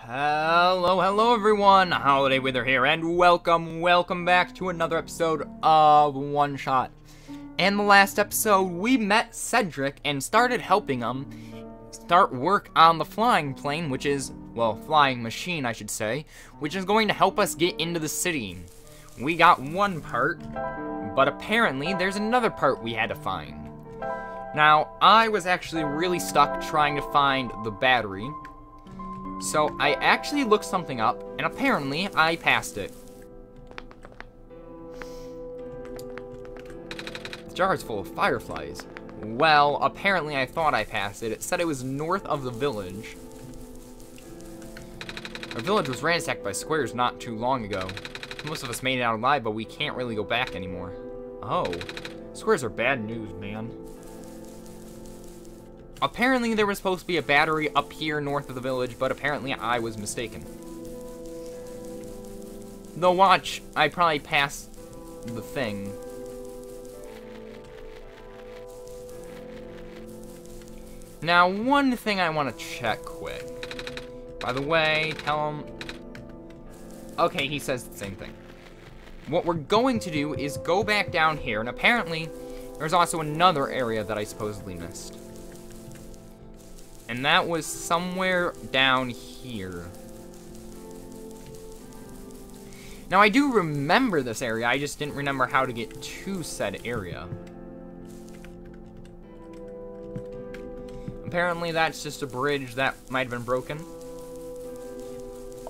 Hello everyone, Holiday Wither here, and welcome back to another episode of OneShot. In the last episode, we met Cedric and started helping him start work on the flying plane, which is, well, flying machine, I should say, which is going to help us get into the city. We got one part, but apparently there's another part we had to find. Now, I was actually really stuck trying to find the battery. So, I actually looked something up, and apparently, I passed it. The jar is full of fireflies. Well, apparently I thought I passed it. It said it was north of the village. Our village was ransacked by squares not too long ago. Most of us made it out alive, but we can't really go back anymore. Oh, squares are bad news, man. Apparently there was supposed to be a battery up here north of the village, but apparently I was mistaken. Though watch, I probably passed the thing. Now, one thing I want to check quick. By the way, tell him... Okay, he says the same thing. What we're going to do is go back down here, and apparently there's also another area that I supposedly missed. And that was somewhere down here. Now, I do remember this area, I just didn't remember how to get to said area. Apparently, that's just a bridge that might have been broken.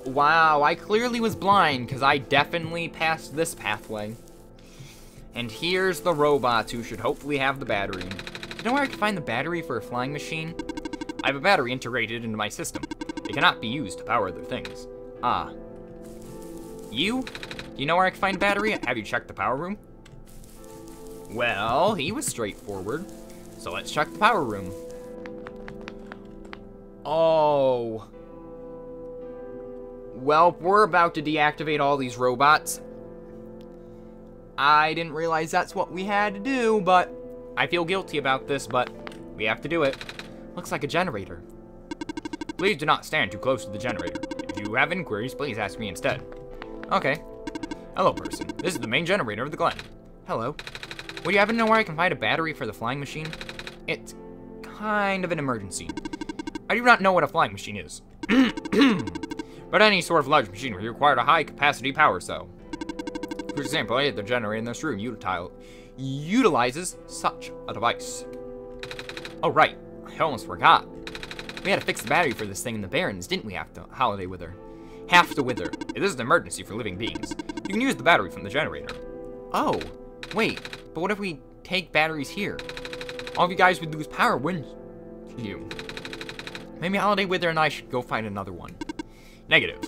Wow, I clearly was blind, because I definitely passed this pathway. And here's the robots who should hopefully have the battery. Do you know where I can find the battery for a flying machine? I have a battery integrated into my system. It cannot be used to power other things. Ah. You? Do you know where I can find a battery? Have you checked the power room? Well, he was straightforward. So let's check the power room. Oh. Well, we're about to deactivate all these robots. I didn't realize that's what we had to do, but I feel guilty about this, but we have to do it. Looks like a generator. Please do not stand too close to the generator. If you have inquiries, please ask me instead. Okay. Hello, person. This is the main generator of the Glen. Hello. Would you happen to know where I can find a battery for the flying machine? It's kind of an emergency. I do not know what a flying machine is. But any sort of large machinery required a high-capacity power cell. For example, the generator in this room utilizes such a device. Oh, right. I almost forgot. We had to fix the battery for this thing in the Barrens, didn't we, Holiday Wither? Have to Wither. It is an emergency for living beings. You can use the battery from the generator. Oh, wait. But what if we take batteries here? All of you guys would lose power, wouldn't you? Maybe Holiday Wither and I should go find another one. Negative.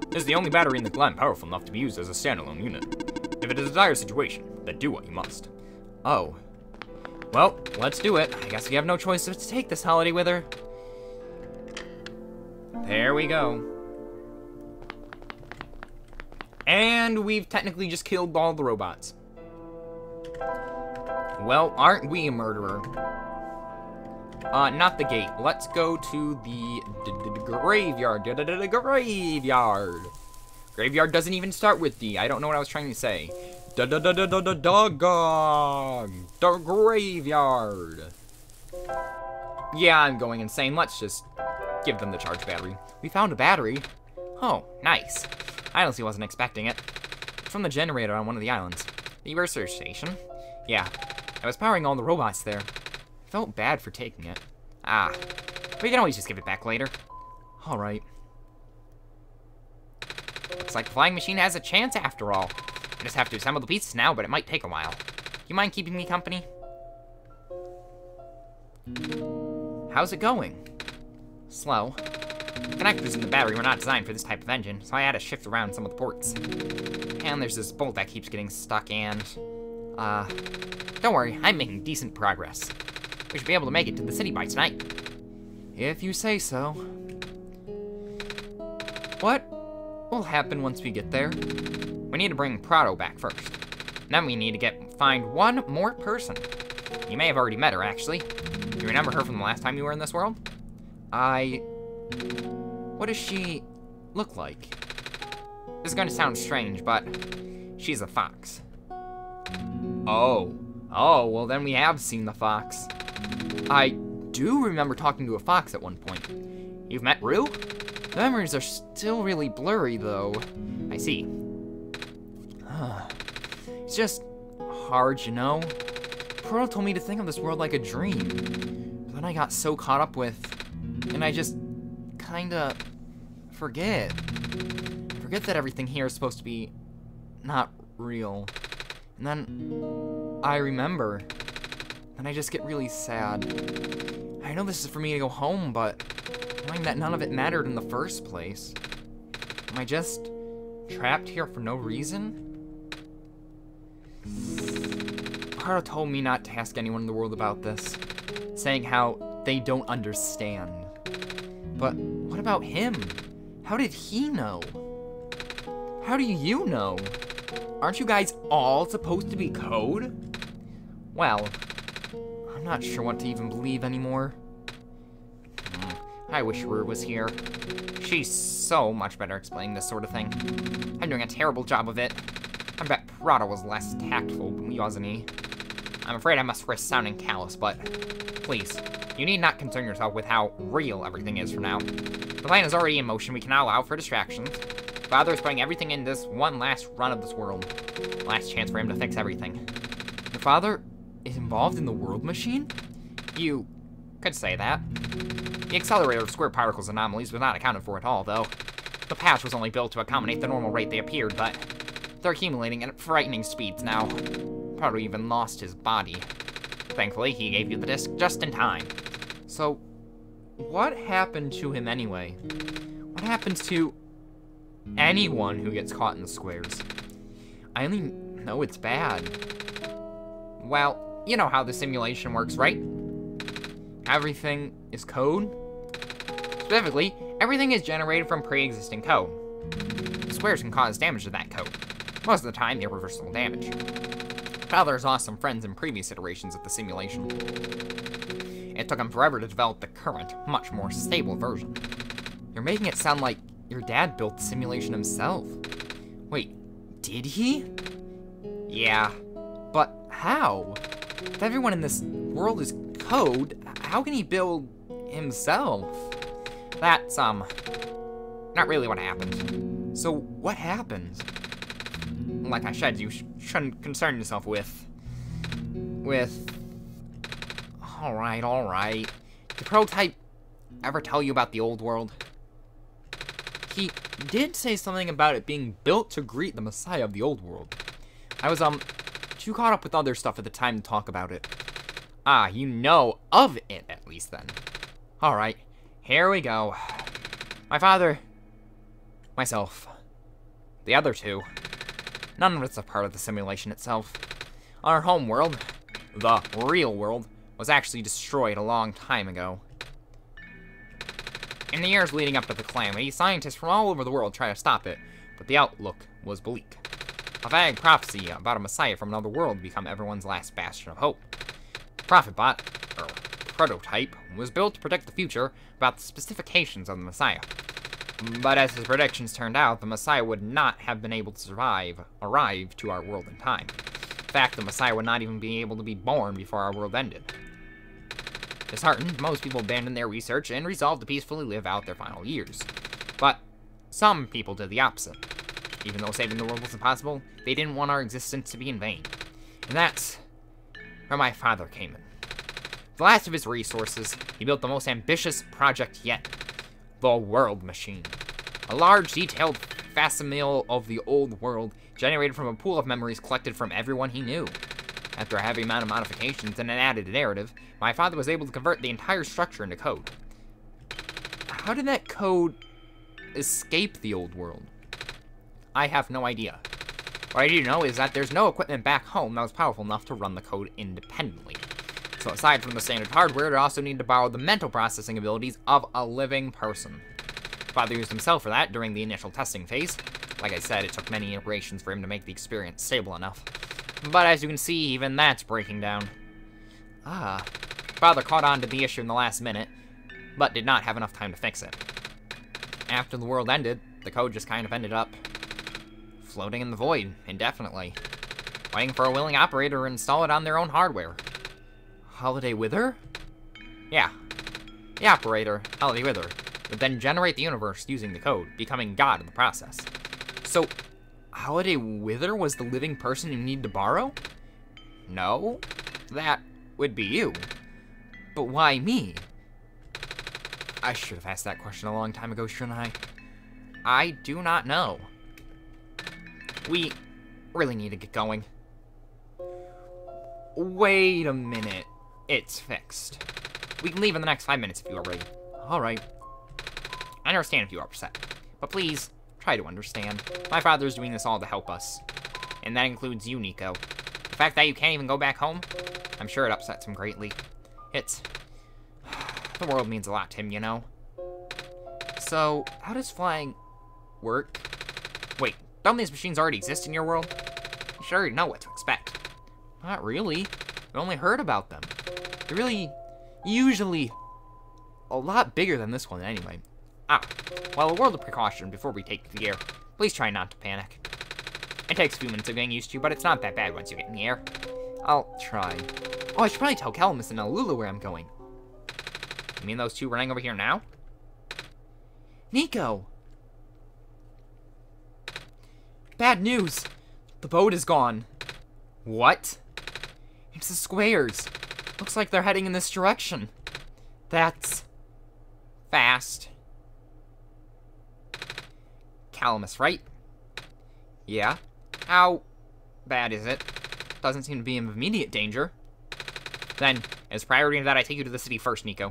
This is the only battery in the Glen powerful enough to be used as a standalone unit. If it is a dire situation, then do what you must. Oh. Well, let's do it. I guess we have no choice but to take this, Holiday Wither. There we go. And we've technically just killed all the robots. Well, aren't we a murderer? Not the gate. Let's go to the graveyard. Graveyard. Graveyard doesn't even start with D. I don't know what I was trying to say. The graveyard. Yeah, I'm going insane. Let's just give them the charge battery. We found a battery. Oh, nice. I honestly wasn't expecting it. It's from the generator on one of the islands. The research station? Yeah, I was powering all the robots there. I felt bad for taking it. Ah, we can always just give it back later. Alright. Looks like the flying machine has a chance after all. I just have to assemble the pieces now, but it might take a while. You mind keeping me company? How's it going? Slow. The connectors in the battery were not designed for this type of engine, so I had to shift around some of the ports. And there's this bolt that keeps getting stuck and... don't worry, I'm making decent progress. We should be able to make it to the city by tonight. If you say so. What will happen once we get there? We need to bring Prado back first. Then we need to find one more person. You may have already met her, actually. Do you remember her from the last time you were in this world? What is she... look like? This is going to sound strange, but she's a fox. Oh. Oh, well then we have seen the fox. I do remember talking to a fox at one point. You've met Rue? The memories are still really blurry, though. I see. It's just hard, you know? Pearl told me to think of this world like a dream. But then I got so caught up with... And I just... kinda... forget. Forget that everything here is supposed to be... not real. And then... I remember. And I just get really sad. I know this is for me to go home, but... knowing that none of it mattered in the first place. Am I just... trapped here for no reason? Haro told me not to ask anyone in the world about this, saying how they don't understand. But what about him? How did he know? How do you know? Aren't you guys all supposed to be code? Well, I'm not sure what to even believe anymore. I wish Rue was here. She's so much better explaining this sort of thing. I'm doing a terrible job of it. I bet Prada was less tactful, wasn't he? I'm afraid I must risk sounding callous, but please, you need not concern yourself with how real everything is for now. The plan is already in motion. We cannot allow for distractions. Father is putting everything in this one last run of this world. Last chance for him to fix everything. Your father is involved in the world machine? You could say that. The accelerator of square particles anomalies was not accounted for at all, though. The patch was only built to accommodate the normal rate they appeared, but they're accumulating at frightening speeds now. Probably even lost his body. Thankfully, he gave you the disc just in time. So, what happened to him anyway? What happens to anyone who gets caught in the squares? I only know it's bad. Well, you know how the simulation works, right? Everything is code. Specifically, everything is generated from pre-existing code. The squares can cause damage to that code. Most of the time, irreversible damage. Father has lost some friends in previous iterations of the simulation. It took him forever to develop the current, much more stable version. You're making it sound like your dad built the simulation himself. Wait, did he? Yeah, but how? If everyone in this world is code, how can he build himself? That's, not really what happened. So, what happened? Like I said, you shouldn't concern yourself with... Alright. Did Prototype ever tell you about the old world? He did say something about it being built to greet the Messiah of the old world. I was, too caught up with other stuff at the time to talk about it. Ah, you know of it, at least, then. Alright, here we go. My father, myself, the other two. None of it's a part of the simulation itself. Our home world, the real world, was actually destroyed a long time ago. In the years leading up to the calamity, scientists from all over the world tried to stop it, but the outlook was bleak. A vague prophecy about a messiah from another world became everyone's last bastion of hope. Prophetbot, or Prototype, was built to predict the future about the specifications of the messiah. But as his predictions turned out, the Messiah would not have been able to arrive to our world in time. In fact, the Messiah would not even be able to be born before our world ended. Disheartened, most people abandoned their research and resolved to peacefully live out their final years. But some people did the opposite. Even though saving the world was impossible, they didn't want our existence to be in vain. And that's where my father came in. With the last of his resources, he built the most ambitious project yet. The world machine. A large, detailed facsimile of the old world generated from a pool of memories collected from everyone he knew. After a heavy amount of modifications and an added narrative, my father was able to convert the entire structure into code. How did that code escape the old world? I have no idea. What I do know is that there's no equipment back home that was powerful enough to run the code independently. So aside from the standard hardware, it also needed to borrow the mental processing abilities of a living person. Father used himself for that during the initial testing phase. Like I said, it took many iterations for him to make the experience stable enough. But as you can see, even that's breaking down. Father caught on to the issue in the last minute, but did not have enough time to fix it. After the world ended, the code just kind of ended up floating in the void indefinitely, waiting for a willing operator to install it on their own hardware. Holiday Wither? Yeah. The operator, Holiday Wither, would then generate the universe using the code, becoming God in the process. So, Holiday Wither was the living person you need to borrow? No, that would be you. But why me? I should have asked that question a long time ago, shouldn't I? I do not know. We really need to get going. Wait a minute. It's fixed. We can leave in the next 5 minutes if you are ready. Alright. I understand if you are upset. But please, try to understand. My father is doing this all to help us. And that includes you, Nico. The fact that you can't even go back home, I'm sure it upsets him greatly. The world means a lot to him, you know? So, how does flying work? Wait, don't these machines already exist in your world? You should already know what to expect. Not really. We only heard about them. They're really, usually, a lot bigger than this one anyway. Well, a world of precaution before we take the air. Please try not to panic. It takes a few minutes of getting used to, but it's not that bad once you get in the air. I'll try. Oh, I should probably tell Calamus and Alula where I'm going. You mean those two running over here now? Nico! Bad news! The boat is gone. What? It's the squares. Looks like they're heading in this direction. That's fast. Calamus, right? Yeah. How bad is it? Doesn't seem to be in immediate danger. Then, as priority to that, I take you to the city first, Nico.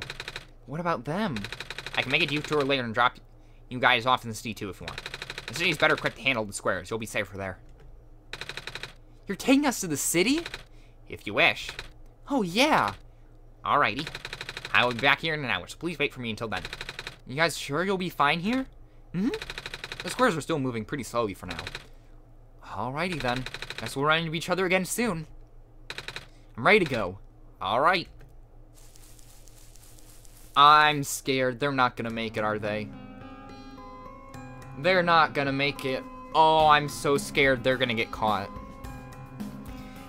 What about them? I can make a detour later and drop you guys off in the city too if you want. The city's better equipped to handle the squares. You'll be safer there. You're taking us to the city? If you wish. Oh, yeah. Alrighty. I will be back here in an hour, so please wait for me until then. You guys sure you'll be fine here? Mm-hmm. The squares are still moving pretty slowly for now. Alrighty then. Guess we'll run into each other again soon. I'm ready to go. Alright. I'm scared. They're not gonna make it, are they? They're not gonna make it. Oh, I'm so scared they're gonna get caught.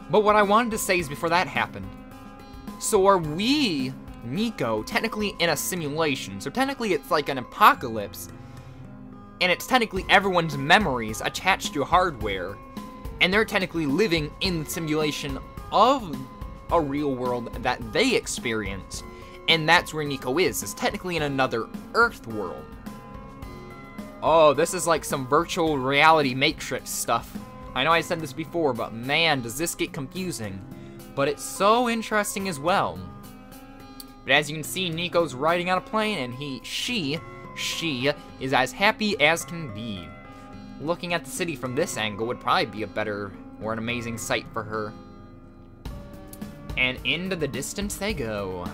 But what I wanted to say is before that happened. So are we, Nico, technically in a simulation? So technically it's like an apocalypse. And it's technically everyone's memories attached to hardware. And they're technically living in the simulation of a real world that they experience. And that's where Nico is technically in another Earth world. Oh, this is like some virtual reality matrix stuff. I know I said this before, but man, does this get confusing. But it's so interesting as well. But as you can see, Nico's riding on a plane, and she is as happy as can be. Looking at the city from this angle would probably be a better or an amazing sight for her. And into the distance they go.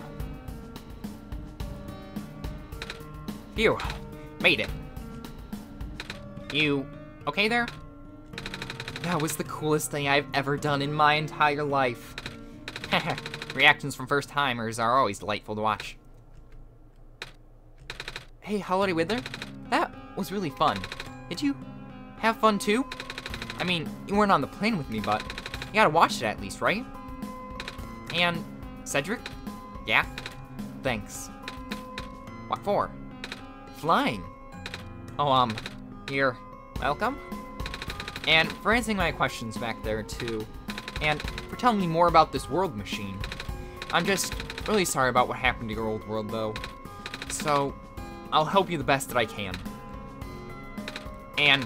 Phew, made it. You okay there? That was the coolest thing I've ever done in my entire life. Reactions from first-timers are always delightful to watch. Hey, Holiday Wither, that was really fun. Did you have fun too? I mean, you weren't on the plane with me, but you gotta watch it at least, right? And Cedric? Yeah? Thanks. What for? Flying. Oh, you're welcome? And for answering my questions back there, too. And for telling me more about this world machine. I'm just really sorry about what happened to your old world, though. So, I'll help you the best that I can. And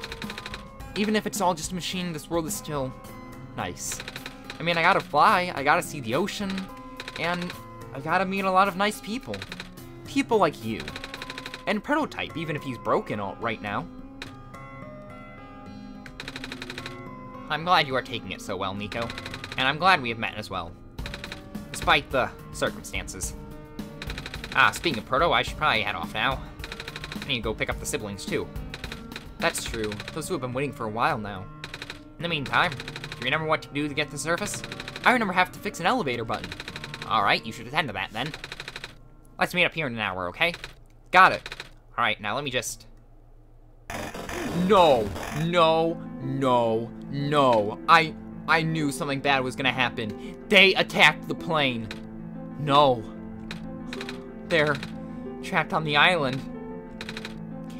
even if it's all just a machine, this world is still nice. I mean, I gotta fly, I gotta see the ocean, and I gotta meet a lot of nice people. People like you. And Prototype, even if he's broken right now. I'm glad you are taking it so well, Nico. And I'm glad we have met as well. Despite the circumstances. Speaking of Proto, I should probably head off now. I need to go pick up the siblings, too. That's true. Those two have been waiting for a while now. In the meantime, do you remember what to do to get to the surface? I remember having to fix an elevator button. Alright, you should attend to that, then. Let's meet up here in an hour, okay? Got it. Alright, now let me just... No, no, no, no. I knew something bad was gonna happen. They attacked the plane. No. They're trapped on the island.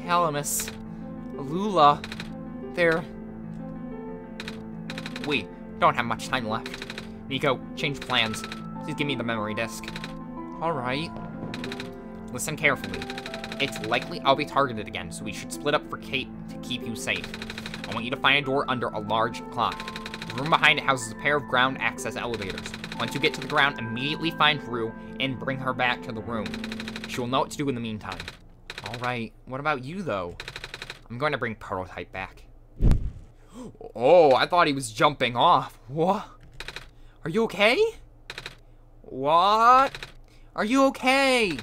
Calamus, Lula, they're... We don't have much time left. Nico, change plans. Please give me the memory disk. Alright. Listen carefully. It's likely I'll be targeted again, so we should split up for Kate to keep you safe. I want you to find a door under a large clock. The room behind it houses a pair of ground access elevators. Once you get to the ground, immediately find Rue and bring her back to the room. She will know what to do in the meantime. Alright, what about you though? I'm going to bring Prototype back. Oh, I thought he was jumping off. What? Are you okay? What? Are you okay?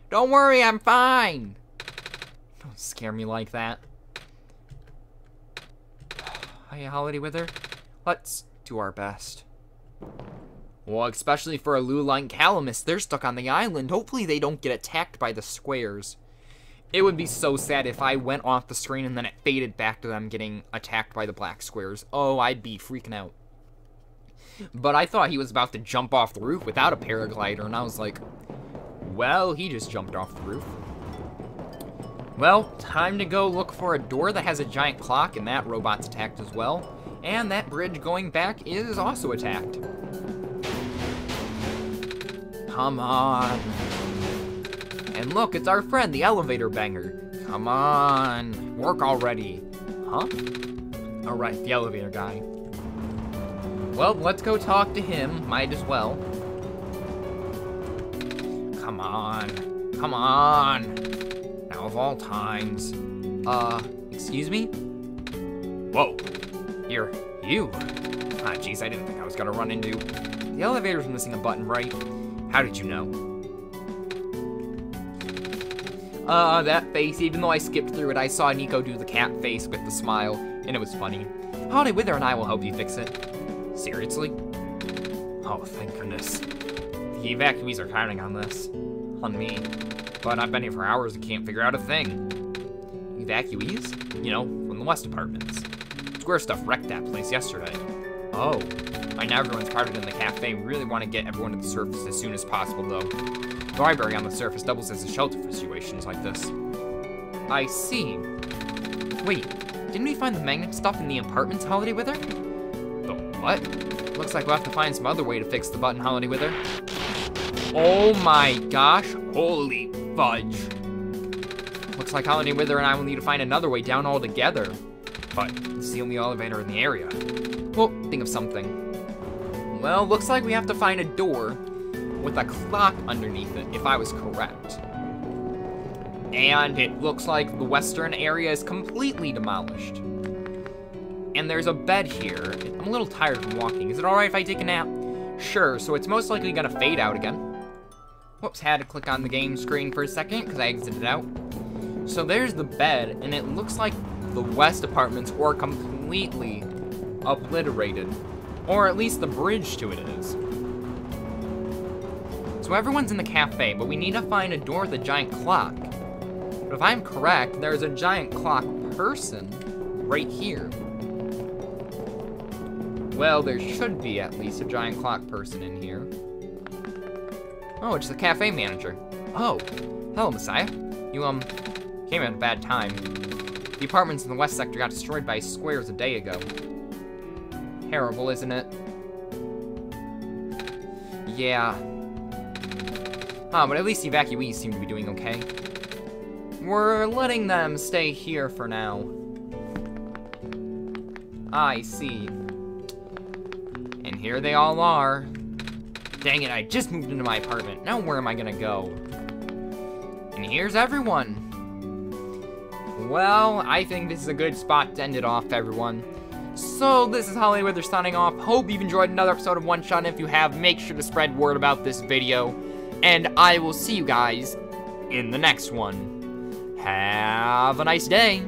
Don't worry, I'm fine. Don't scare me like that. Hey, Holiday Wither. Let's do our best. Well, especially for Alula and Calamus, they're stuck on the island. Hopefully they don't get attacked by the squares. It would be so sad if I went off the screen and then it faded back to them getting attacked by the black squares. Oh, I'd be freaking out. But I thought he was about to jump off the roof without a paraglider, and I was like, well, he just jumped off the roof. Well, time to go look for a door that has a giant clock, and that robot's attacked as well. And that bridge going back is also attacked. Come on. And look, it's our friend, the elevator banger. Come on, work already. Huh? Alright, the elevator guy. Well, let's go talk to him, might as well. Come on, come on. Now of all times. Excuse me? Whoa, you're you. Ah, jeez, I didn't think I was gonna run into. The elevator's missing a button, right? How did you know? That face, even though I skipped through it, I saw Nico do the cat face with the smile, and it was funny. Holiday Wither and I will help you fix it. Seriously? Oh, thank goodness. The evacuees are counting on this. On me. But I've been here for hours and can't figure out a thing. Evacuees? You know, from the West Apartments. Square stuff wrecked that place yesterday. Oh. I know everyone's crowded in the cafe. We really want to get everyone to the surface as soon as possible, though. The library on the surface doubles as a shelter for situations like this. I see. Wait, didn't we find the magnet stuff in the apartments, Holiday Wither? The what? Looks like we'll have to find some other way to fix the button, Holiday Wither. Oh my gosh, holy fudge. Looks like Holiday Wither and I will need to find another way down altogether. But it's the only elevator in the area. Well, think of something. Well, looks like we have to find a door with a clock underneath it, if I was correct. And it looks like the western area is completely demolished. And there's a bed here. I'm a little tired from walking. Is it alright if I take a nap? Sure, so it's most likely gonna fade out again. Whoops, had to click on the game screen for a second because I exited out. So there's the bed, and it looks like the West Apartments are completely obliterated. Or at least the bridge to it is. So everyone's in the cafe, but we need to find a door with a giant clock. But if I'm correct, there's a giant clock person right here. Well, there should be at least a giant clock person in here. Oh, it's the cafe manager. Oh, hello, Messiah. You, came at a bad time. The apartments in the west sector got destroyed by squares a day ago. Terrible, isn't it? Yeah. But at least the evacuees seem to be doing okay. We're letting them stay here for now. I see. And here they all are. Dang it, I just moved into my apartment. Now where am I gonna go? And here's everyone. Well, I think this is a good spot to end it off, everyone. So, this is Holiday Wither signing off. Hope you've enjoyed another episode of OneShot, and if you have, make sure to spread word about this video. And I will see you guys in the next one. Have a nice day.